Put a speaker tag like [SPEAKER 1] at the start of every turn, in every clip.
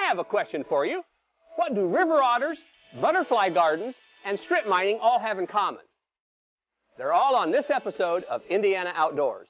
[SPEAKER 1] have a question for you. What do river otters, butterfly gardens, and strip mining all have in common? They're all on this episode of Indiana Outdoors.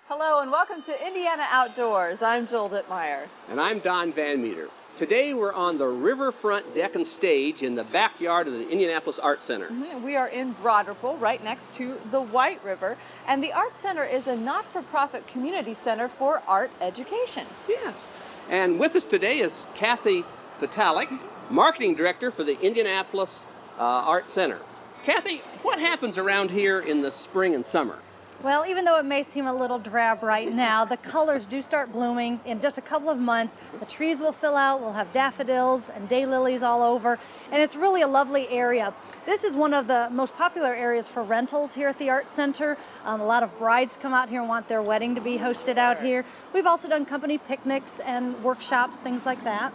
[SPEAKER 2] Hello and welcome to Indiana Outdoors. I'm Jill Ditmire.
[SPEAKER 1] And I'm Don Van Meter. Today we're on the riverfront deck and stage in the backyard of the Indianapolis Art Center.
[SPEAKER 2] We are in Broad Ripple, right next to the White River, and the Art Center is a not-for-profit community center for art education.
[SPEAKER 1] Yes, and with us today is Kathy Petaluch, Marketing Director for the Indianapolis Art Center. Kathy, what happens around here in the spring and summer?
[SPEAKER 3] Well, even though it may seem a little drab right now, the colors do start blooming in just a couple of months. The trees will fill out, we'll have daffodils and daylilies all over, and it's really a lovely area. This is one of the most popular areas for rentals here at the Art Center. A lot of brides come out here and want their wedding to be hosted out here. We've also done company picnics and workshops, things like that.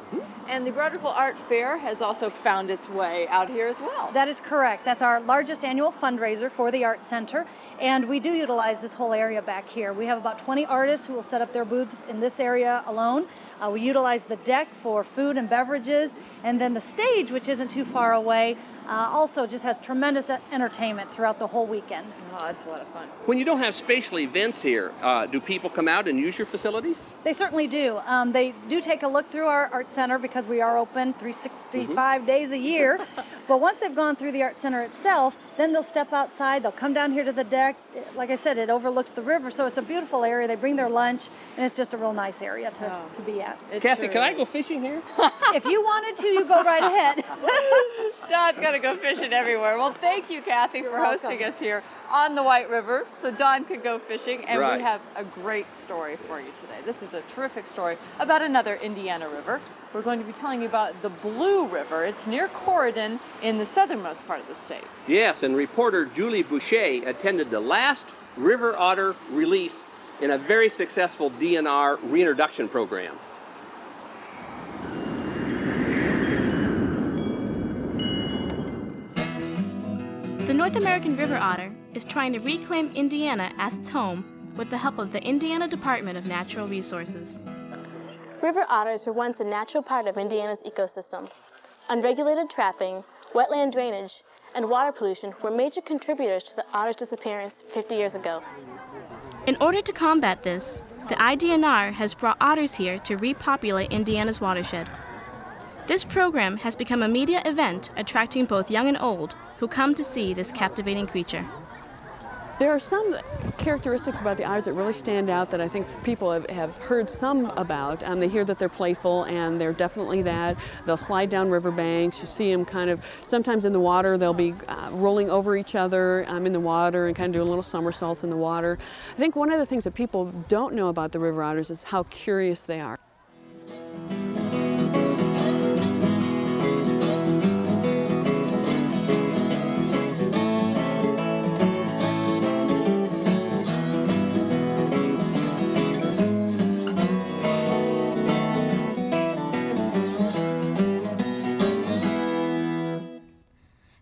[SPEAKER 2] And the Broad Ripple Art Fair has also found its way out here as well.
[SPEAKER 3] That is correct. That's our largest annual fundraiser for the Art Center, and we do utilize this whole area back here. We have about 20 artists who will set up their booths in this area alone. We utilize the deck for food and beverages, and then the stage, which isn't too far away, also just has tremendous entertainment throughout the whole weekend.
[SPEAKER 2] Oh, that's a lot of fun.
[SPEAKER 1] When you don't have spatial events here, do people come out and use your facilities?
[SPEAKER 3] They certainly do. They do take a look through our Art Center because we are open 365 days a year. But once they've gone through the Art Center itself, then they'll step outside, they'll come down here to the deck. Like I said, it overlooks the river, so it's a beautiful area. They bring their lunch, and it's just a real nice area to be at.
[SPEAKER 1] Kathy, can I go fishing here?
[SPEAKER 3] If you wanted to, you go right ahead.
[SPEAKER 2] Don's got to go fishing everywhere. Well, thank you, Kathy, for hosting us here on the White River, so Don could go fishing, and we have a great story for you today. This is a terrific story about another Indiana river. We're going to be telling you about the Blue River. It's near Corydon in the southernmost part of the state.
[SPEAKER 1] Yes, and reporter Julie Boucher attended the last river otter release in a very successful DNR reintroduction program.
[SPEAKER 4] The North American river otter is trying to reclaim Indiana as its home with the help of the Indiana Department of Natural Resources.
[SPEAKER 5] River otters were once a natural part of Indiana's ecosystem. Unregulated trapping, wetland drainage, and water pollution were major contributors to the otter's disappearance 50 years ago.
[SPEAKER 4] In order to combat this, the IDNR has brought otters here to repopulate Indiana's watershed. This program has become a media event attracting both young and old who come to see this captivating creature.
[SPEAKER 6] There are some characteristics about the otters that really stand out that I think people have heard some about. They hear that they're playful, and they're definitely that. They'll slide down riverbanks. You see them kind of, sometimes in the water, they'll be rolling over each other in the water and kind of doing little somersaults in the water. I think one of the things that people don't know about the river otters is how curious they are.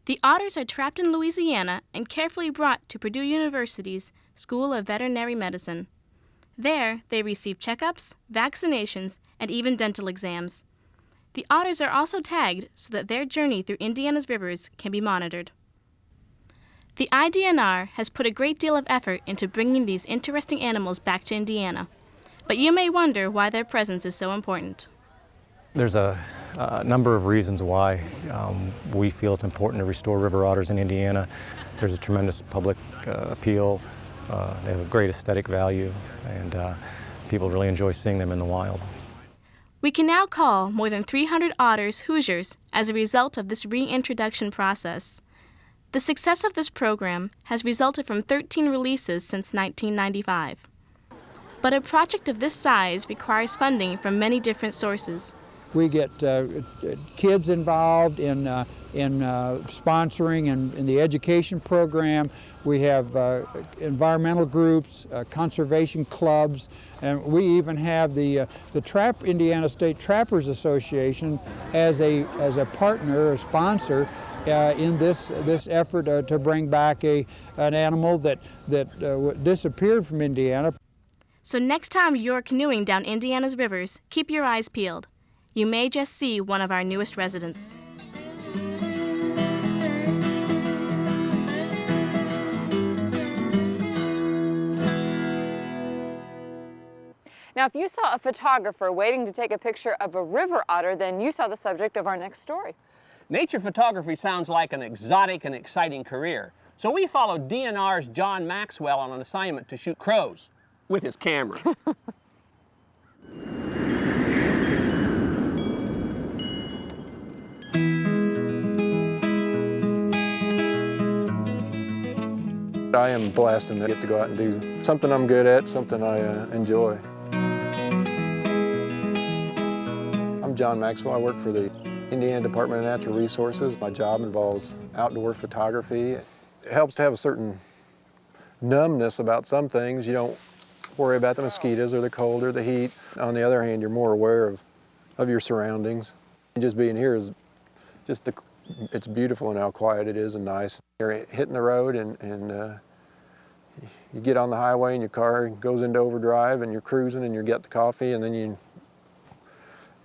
[SPEAKER 4] The otters are trapped in Louisiana and carefully brought to Purdue University's School of Veterinary Medicine. There, they receive checkups, vaccinations, and even dental exams. The otters are also tagged so that their journey through Indiana's rivers can be monitored. The IDNR has put a great deal of effort into bringing these interesting animals back to Indiana, but you may wonder why their presence is so important.
[SPEAKER 7] There's a number of reasons why we feel it's important to restore river otters in Indiana. There's a tremendous public appeal. They have a great aesthetic value, and people really enjoy seeing them in the wild.
[SPEAKER 4] We can now call more than 300 otters Hoosiers as a result of this reintroduction process. The success of this program has resulted from 13 releases since 1995. But a project of this size requires funding from many different sources.
[SPEAKER 8] We get kids involved in sponsoring and in the education program. We have environmental groups, conservation clubs, and we even have the Indiana State Trappers Association as a partner, a sponsor in this effort to bring back an animal that disappeared from Indiana.
[SPEAKER 4] So next time you're canoeing down Indiana's rivers, keep your eyes peeled. You may just see one of our newest residents.
[SPEAKER 2] Now, if you saw a photographer waiting to take a picture of a river otter, then you saw the subject of our next story.
[SPEAKER 1] Nature photography sounds like an exotic and exciting career. So we followed DNR's John Maxwell on an assignment to shoot crows with his camera.
[SPEAKER 9] I am blessed and get to go out and do something I'm good at, something I enjoy. I'm John Maxwell. I work for the Indiana Department of Natural Resources. My job involves outdoor photography. It helps to have a certain numbness about some things. You don't worry about the mosquitoes or the cold or the heat. On the other hand, you're more aware of your surroundings. And just being here is it's beautiful and how quiet it is and nice. You're hitting the road and you get on the highway and your car goes into overdrive and you're cruising and you get the coffee and then you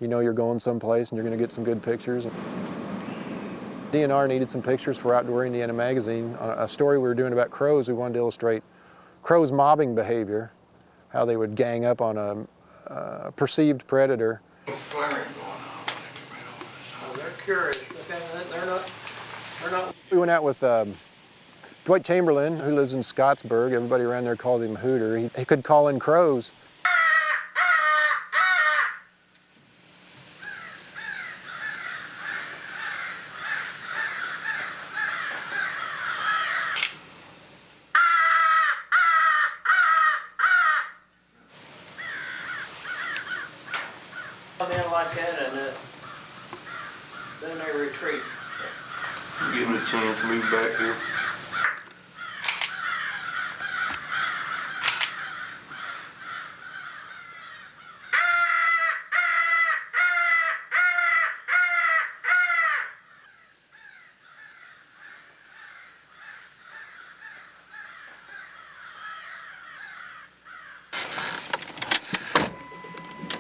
[SPEAKER 9] know you're going someplace and you're going to get some good pictures. DNR needed some pictures for Outdoor Indiana magazine. A story we were doing about crows, we wanted to illustrate crows' mobbing behavior, how they would gang up on a perceived predator.
[SPEAKER 10] Flaring going on. Oh, they're curious, but they're not.
[SPEAKER 9] We went out with Dwight Chamberlain, who lives in Scottsburg. Everybody around there calls him Hooter. He could call in crows.
[SPEAKER 10] In like that, and then they retreat.
[SPEAKER 11] Give them a chance to move back here.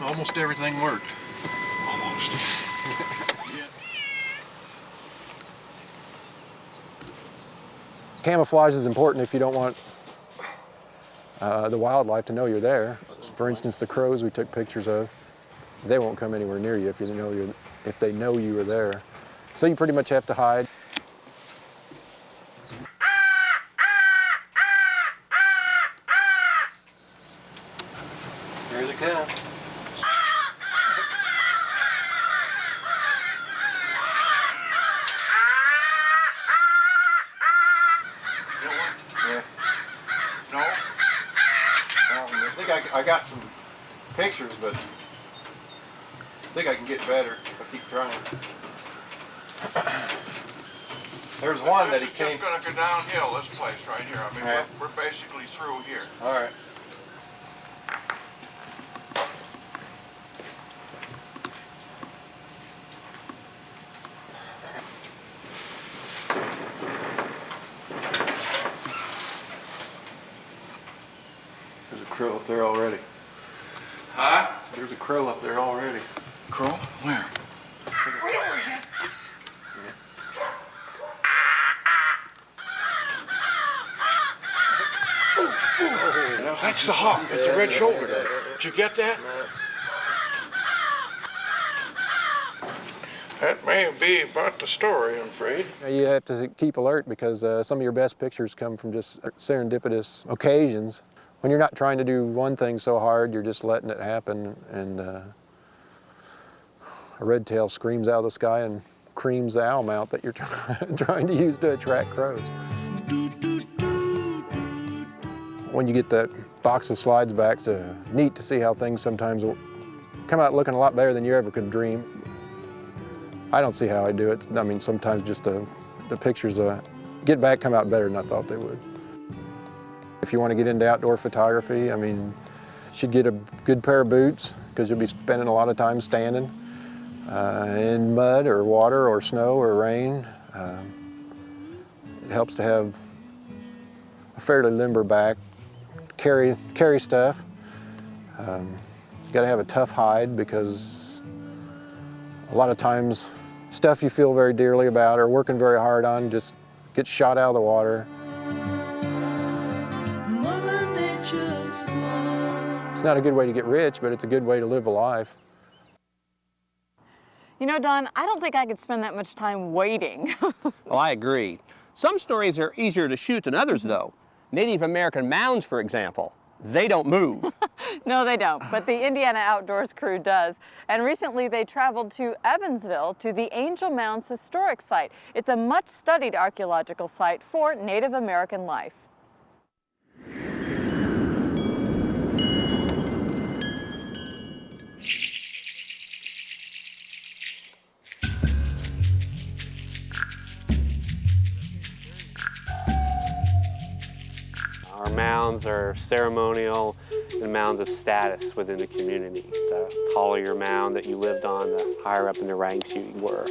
[SPEAKER 10] Almost everything worked. Almost.
[SPEAKER 9] Camouflage is important if you don't want the wildlife to know you're there. For instance, the crows we took pictures of, they won't come anywhere near you if they know you are there. So you pretty much have to hide.
[SPEAKER 10] Here they come.
[SPEAKER 9] I got some pictures, but I think I can get better if I keep trying. There's one that he came.
[SPEAKER 10] It's just going to go downhill, this place right here. I mean,
[SPEAKER 9] right.
[SPEAKER 10] we're basically through here.
[SPEAKER 9] All right.
[SPEAKER 11] There's a crow up there already.
[SPEAKER 10] Huh?
[SPEAKER 11] There's a crow up there already.
[SPEAKER 10] Crow? Where? Right over here. That's the hawk. It's a red-shouldered. Did you get that? That may be about the story, I'm afraid.
[SPEAKER 9] You have to keep alert because some of your best pictures come from just serendipitous occasions. When you're not trying to do one thing so hard, you're just letting it happen, and a red tail screams out of the sky and creams the owl mount that you're trying to use to attract crows. When you get that box of slides back, it's neat to see how things sometimes will come out looking a lot better than you ever could dream. I don't see how I do it. I mean, sometimes just the pictures get back come out better than I thought they would. If you want to get into outdoor photography, I mean, you should get a good pair of boots because you'll be spending a lot of time standing in mud or water or snow or rain. It helps to have a fairly limber back, carry stuff. You got to have a tough hide because a lot of times stuff you feel very dearly about or working very hard on just gets shot out of the water. It's not a good way to get rich, but it's a good way to live a life.
[SPEAKER 2] You know, Don, I don't think I could spend that much time waiting.
[SPEAKER 1] Well, I agree. Some stories are easier to shoot than others, though. Native American mounds, for example, they don't move.
[SPEAKER 2] No, they don't, but the Indiana Outdoors crew does. And recently they traveled to Evansville to the Angel Mounds Historic Site. It's a much-studied archaeological site for Native American life.
[SPEAKER 12] Our mounds are ceremonial and mounds of status within the community. The taller your mound that you lived on, the higher up in the ranks you were.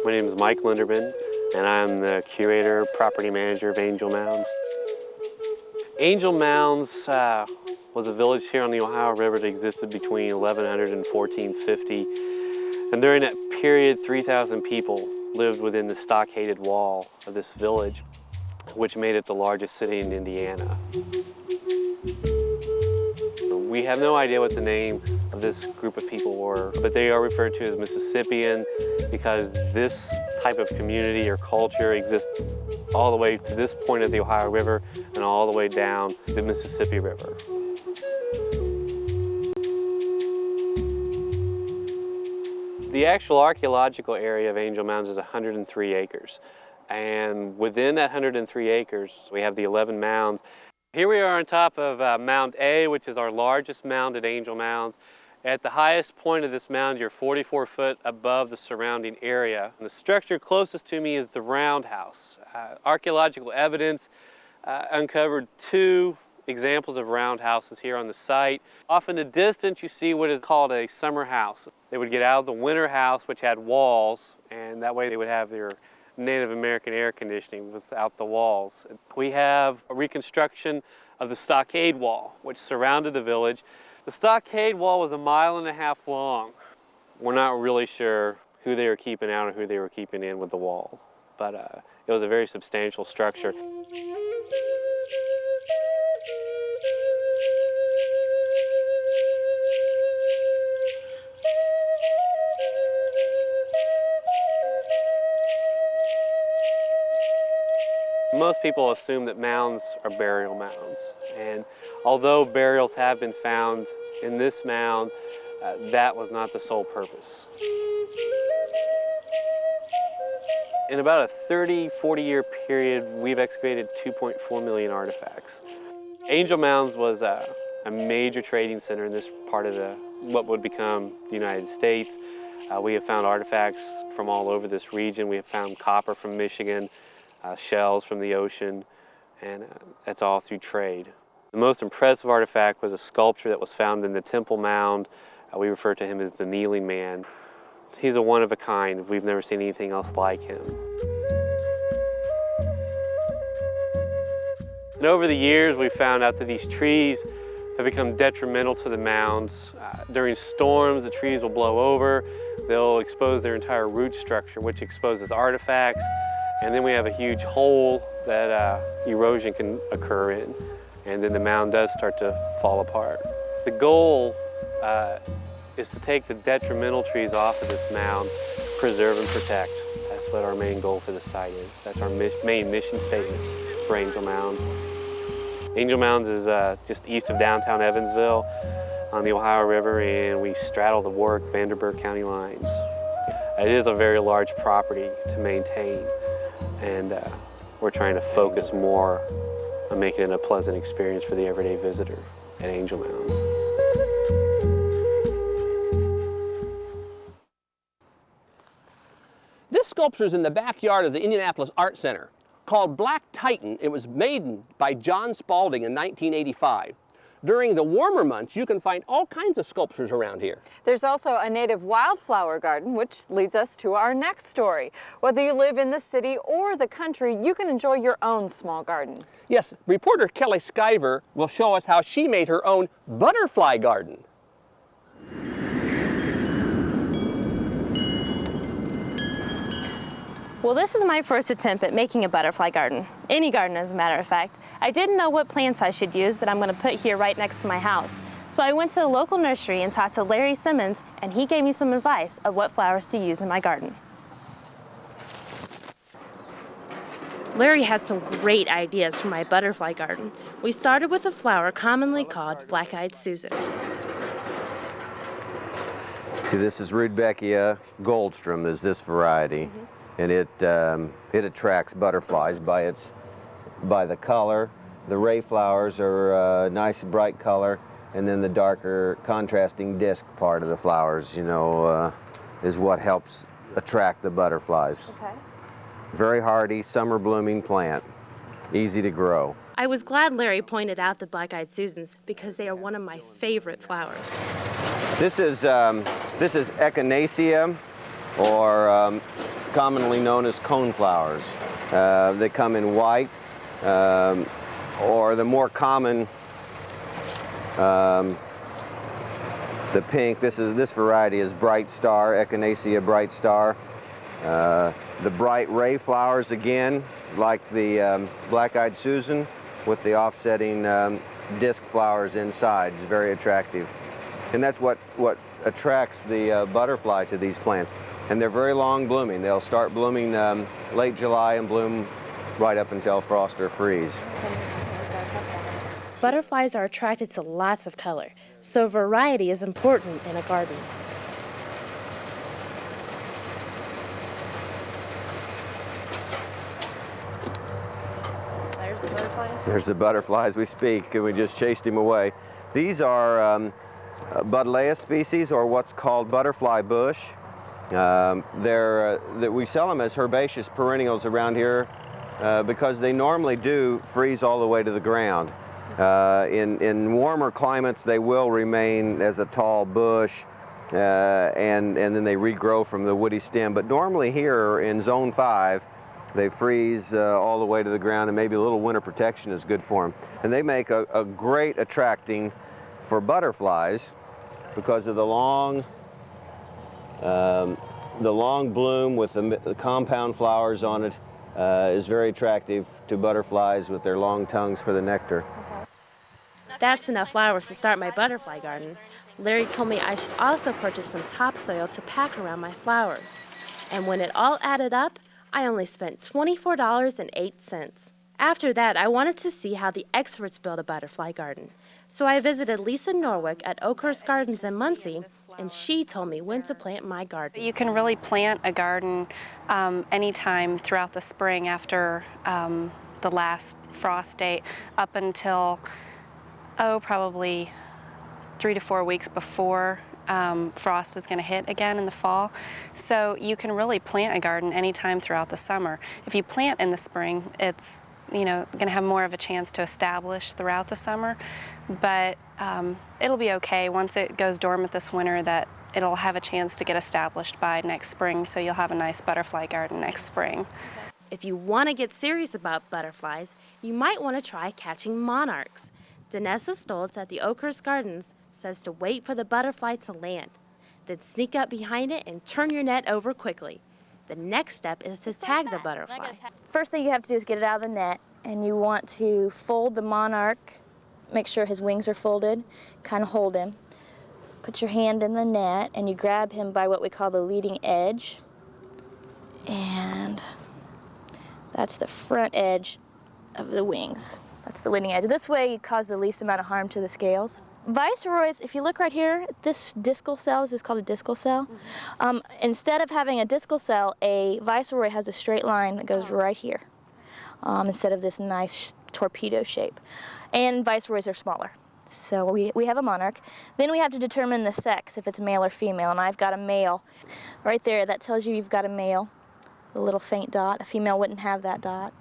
[SPEAKER 12] My name is Mike Linderman, and I'm the curator, property manager of Angel Mounds. Angel Mounds was a village here on the Ohio River that existed between 1100 and 1450. And during that period, 3,000 people lived within the stockaded wall of this village, which made it the largest city in Indiana. We have no idea what the name of this group of people were, but they are referred to as Mississippian because this type of community or culture exists all the way to this point of the Ohio River and all the way down the Mississippi River. The actual archaeological area of Angel Mounds is 103 acres. And within that 103 acres, we have the 11 mounds. Here we are on top of Mound A, which is our largest mound at Angel Mounds. At the highest point of this mound, you're 44 foot above the surrounding area. And the structure closest to me is the roundhouse. Archaeological evidence uncovered 2 examples of roundhouses here on the site. Off in the distance, you see what is called a summer house. They would get out of the winter house, which had walls, and that way they would have their Native American air conditioning without the walls. We have a reconstruction of the stockade wall, which surrounded the village. The stockade wall was 1.5 miles long. We're not really sure who they were keeping out or who they were keeping in with the wall, but it was a very substantial structure. Most people assume that mounds are burial mounds, and although burials have been found in this mound, that was not the sole purpose. In about a 30-40 year period, we've excavated 2.4 million artifacts. Angel Mounds was a major trading center in this part of what would become the United States. We have found artifacts from all over this region. We have found copper from Michigan, shells from the ocean, and that's all through trade. The most impressive artifact was a sculpture that was found in the Temple Mound. We refer to him as the Kneeling Man. He's a one of a kind. We've never seen anything else like him. And over the years, we found out that these trees have become detrimental to the mounds. During storms, the trees will blow over. They'll expose their entire root structure, which exposes artifacts. And then we have a huge hole that erosion can occur in. And then the mound does start to fall apart. The goal is to take the detrimental trees off of this mound, preserve and protect. That's what our main goal for the site is. That's our main mission statement for Angel Mounds. Angel Mounds is just east of downtown Evansville on the Ohio River, and we straddle the Warwick-Vanderburgh County lines. It is a very large property to maintain, and we're trying to focus more on making it a pleasant experience for the everyday visitor at Angel Mounds.
[SPEAKER 1] sculpture is in the backyard of the Indianapolis Art Center. Called Black Titan, it was made by John Spalding in 1985. During the warmer months, you can find all kinds of sculptures around here.
[SPEAKER 2] There's also a native wildflower garden, which leads us to our next story. Whether you live in the city or the country, you can enjoy your own small garden.
[SPEAKER 1] Yes, reporter Kelly Skyver will show us how she made her own butterfly garden.
[SPEAKER 13] Well, this is my first attempt at making a butterfly garden. Any garden, as a matter of fact. I didn't know what plants I should use that I'm going to put here right next to my house. So I went to a local nursery and talked to Larry Simmons, and he gave me some advice of what flowers to use in my garden. Larry had some great ideas for my butterfly garden. We started with a flower commonly called black-eyed Susan.
[SPEAKER 14] See, this is Rudbeckia Goldstrom, is this variety. And it attracts butterflies by the color. The ray flowers are a nice bright color, and then the darker contrasting disc part of the flowers, you know, is what helps attract the butterflies.
[SPEAKER 13] Okay.
[SPEAKER 14] Very hardy, summer blooming plant, easy to grow.
[SPEAKER 13] I was glad Larry pointed out the black-eyed Susans because they are one of my favorite flowers.
[SPEAKER 14] This is Echinacea, or commonly known as coneflowers. They come in white, or the more common, the pink. This variety is Bright Star, Echinacea Bright Star. The bright ray flowers again, like the black-eyed Susan, with the offsetting disc flowers inside. It's very attractive, and that's what attracts the butterfly to these plants. And they're very long blooming. They'll start blooming late July and bloom right up until frost or freeze.
[SPEAKER 13] Butterflies are attracted to lots of color, so variety is important in a garden. There's the butterflies.
[SPEAKER 14] There's the butterfly as we speak, and we just chased him away. These are Buddleia species, or what's called butterfly bush. We sell them as herbaceous perennials around here because they normally do freeze all the way to the ground. In warmer climates, they will remain as a tall bush, and then they regrow from the woody stem. But normally here in Zone 5, they freeze all the way to the ground, and maybe a little winter protection is good for them. And they make a great attracting for butterflies because of the long bloom with the compound flowers on it is very attractive to butterflies with their long tongues for the nectar.
[SPEAKER 13] That's enough flowers to start my butterfly garden. Larry told me I should also purchase some topsoil to pack around my flowers. And when it all added up, I only spent $24.08. After that, I wanted to see how the experts build a butterfly garden. So I visited Lisa Norwick at Oakhurst Gardens in Muncie, and she told me when to plant my garden.
[SPEAKER 15] You can really plant a garden anytime throughout the spring after the last frost date up until, probably 3 to 4 weeks before frost is going to hit again in the fall. So you can really plant a garden anytime throughout the summer. If you plant in the spring, it's going to have more of a chance to establish throughout the summer, but it'll be okay once it goes dormant this winter, that it'll have a chance to get established by next spring, so you'll have a nice butterfly garden next spring.
[SPEAKER 13] If you want to get serious about butterflies, you might want to try catching monarchs. Danessa Stoltz at the Oakhurst Gardens says to wait for the butterfly to land, then sneak up behind it and turn your net over quickly. The next step is to tag the butterfly.
[SPEAKER 16] First thing you have to do is get it out of the net, and you want to fold the monarch, make sure his wings are folded, kind of hold him. Put your hand in the net, and you grab him by what we call the leading edge. And that's the front edge of the wings. That's the leading edge. This way you cause the least amount of harm to the scales. Viceroys, if you look right here, this discal cell, this is called a discal cell. Instead of having a discal cell, a viceroy has a straight line that goes right here, instead of this nice torpedo shape. And viceroys are smaller. So we have a monarch. Then we have to determine the sex, if it's male or female, and I've got a male. Right there, that tells you you've got a male. a little faint dot. A female wouldn't have that dot.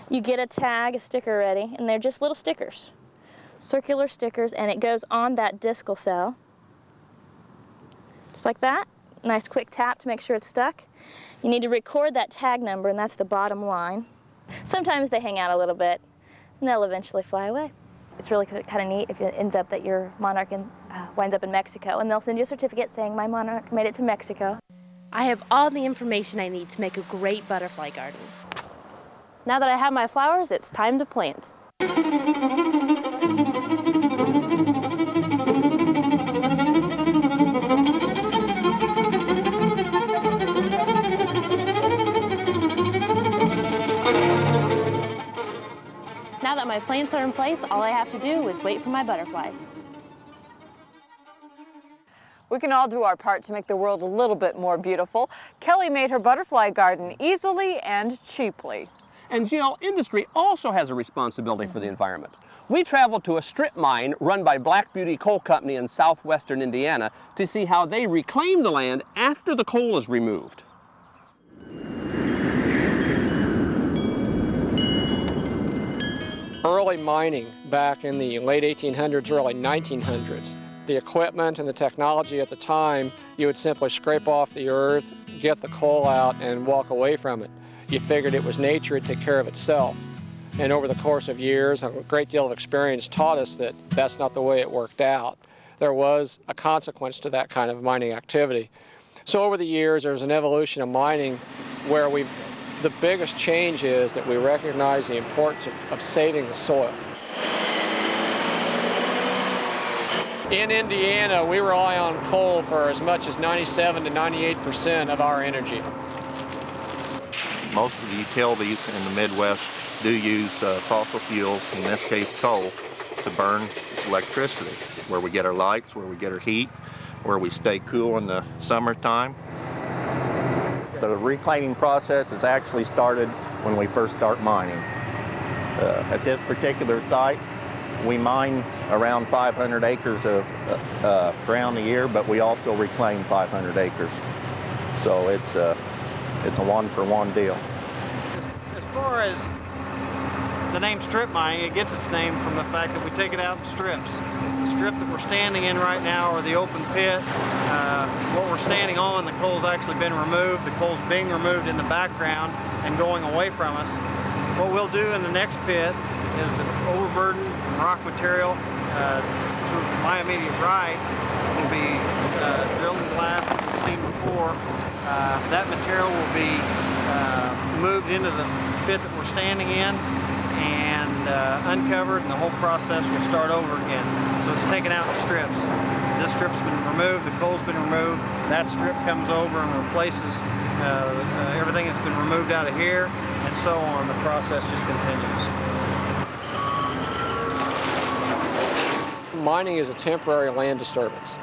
[SPEAKER 16] You get a tag, a sticker ready, and they're just little stickers, circular stickers, and it goes on that discal cell, just like that. Nice quick tap to make sure it's stuck. You need to record that tag number, and that's the bottom line. Sometimes they hang out a little bit, and they'll eventually fly away. It's really kind of neat if it ends up that your monarch winds up in Mexico, and they'll send you a certificate saying, my monarch made it to Mexico.
[SPEAKER 13] I have all the information I need to make a great butterfly garden. Now that I have my flowers, it's time to plant. Now that my plants are in place, all I have to do is wait for my butterflies.
[SPEAKER 2] We can all do our part to make the world a little bit more beautiful. Kelly made her butterfly garden easily and cheaply.
[SPEAKER 1] And Jill, industry also has a responsibility for the environment. We traveled to a strip mine run by Black Beauty Coal Company in southwestern Indiana to see how they reclaim the land after the coal is removed.
[SPEAKER 10] Early mining back in the late 1800s, early 1900s, the equipment and the technology at the time, you would simply scrape off the earth, get the coal out, and walk away from it. You figured it was nature, it'd take care of itself. And over the course of years, a great deal of experience taught us that that's not the way it worked out. There was a consequence to that kind of mining activity. So over the years, there's an evolution of mining where the biggest change is that we recognize the importance of saving the soil. In Indiana, we rely on coal for as much as 97 to 98% of our energy.
[SPEAKER 17] Most of the utilities in the Midwest do use fossil fuels, in this case coal, to burn electricity, where we get our lights, where we get our heat, where we stay cool in the summertime. The reclaiming process is actually started when we first start mining. At this particular site, we mine around 500 acres of ground a year, but we also reclaim 500 acres. So it's a one-for-one deal.
[SPEAKER 18] As far as the name strip mining, it gets its name from the fact that we take it out in strips. The strip that we're standing in right now, or the open pit, what we're standing on, the coal's actually been removed. The coal's being removed in the background and going away from us. What we'll do in the next pit is the overburden and rock material to my immediate right will be drilled and blasted, as we've seen before. That material will be moved into the pit that we're standing in and uncovered, and the whole process will start over again. So it's taken out in strips. This strip's been removed, the coal's been removed, that strip comes over and replaces everything that's been removed out of here, and so on. The process just continues.
[SPEAKER 10] Mining is a temporary land disturbance.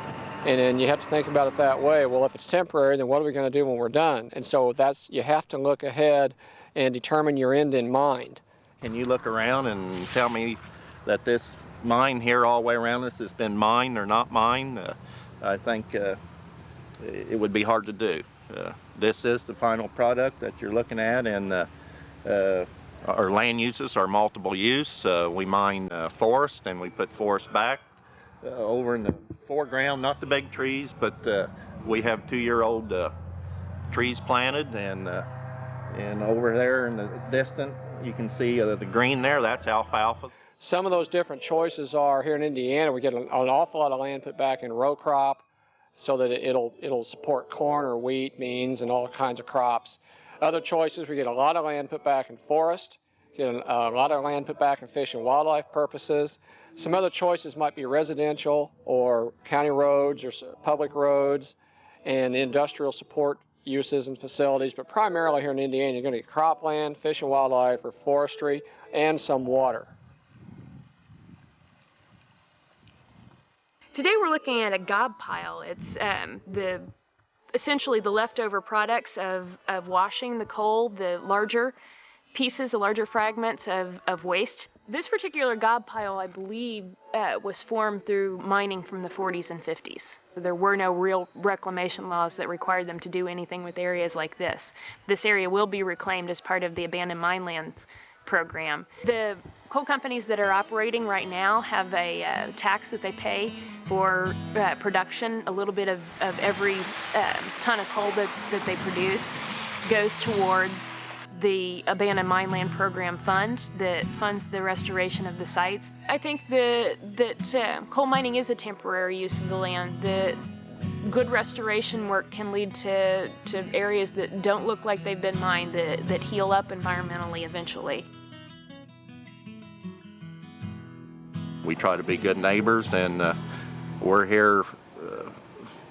[SPEAKER 10] And you have to think about it that way. Well, if it's temporary, then what are we going to do when we're done? And so you have to look ahead and determine your end in mind.
[SPEAKER 17] Can you look around and tell me that this mine here all the way around us has been mined or not mined? I think it would be hard to do. This is the final product that you're looking at, and our land uses are multiple use. We mine forest, and we put forest back over in the foreground, not the big trees, but we have 2-year-old trees planted, and over there in the distance you can see the green there, that's alfalfa.
[SPEAKER 10] Some of those different choices are here in Indiana, we get an awful lot of land put back in row crop so that it'll support corn or wheat, beans, and all kinds of crops. Other choices, we get a lot of land put back in forest, get a lot of land put back in fish and wildlife purposes. Some other choices might be residential or county roads or public roads and industrial support uses and facilities, but primarily here in Indiana, you're going to get cropland, fish and wildlife, or forestry, and some water.
[SPEAKER 19] Today we're looking at a gob pile. It's essentially the leftover products of washing the coal, the larger pieces, the larger fragments of waste This particular gob pile, I believe, was formed through mining from the 40s and 50s. There were no real reclamation laws that required them to do anything with areas like this. This area will be reclaimed as part of the abandoned mine lands program. The coal companies that are operating right now have a tax that they pay for production. A little bit of every ton of coal that they produce goes towards the abandoned mine land program fund that funds the restoration of the sites. I think that coal mining is a temporary use of the land. The good restoration work can lead to areas that don't look like they've been mined, that heal up environmentally eventually.
[SPEAKER 17] We try to be good neighbors, and we're here,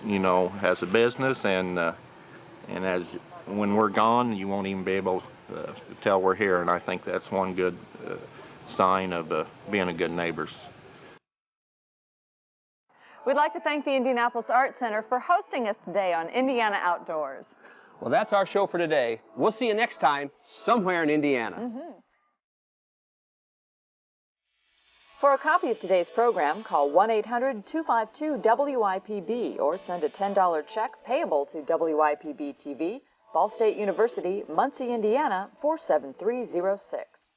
[SPEAKER 17] you know, as a business, and as when we're gone, you won't even be able to tell we're here, and I think that's one good sign of being a good neighbors.
[SPEAKER 2] We'd like to thank the Indianapolis Art Center for hosting us today on Indiana Outdoors.
[SPEAKER 1] Well, that's our show for today. We'll see you next time, somewhere in Indiana.
[SPEAKER 2] For a copy of today's program, call 1-800-252-WIPB or send a $10 check payable to WIPB-TV, Ball State University, Muncie, Indiana, 47306.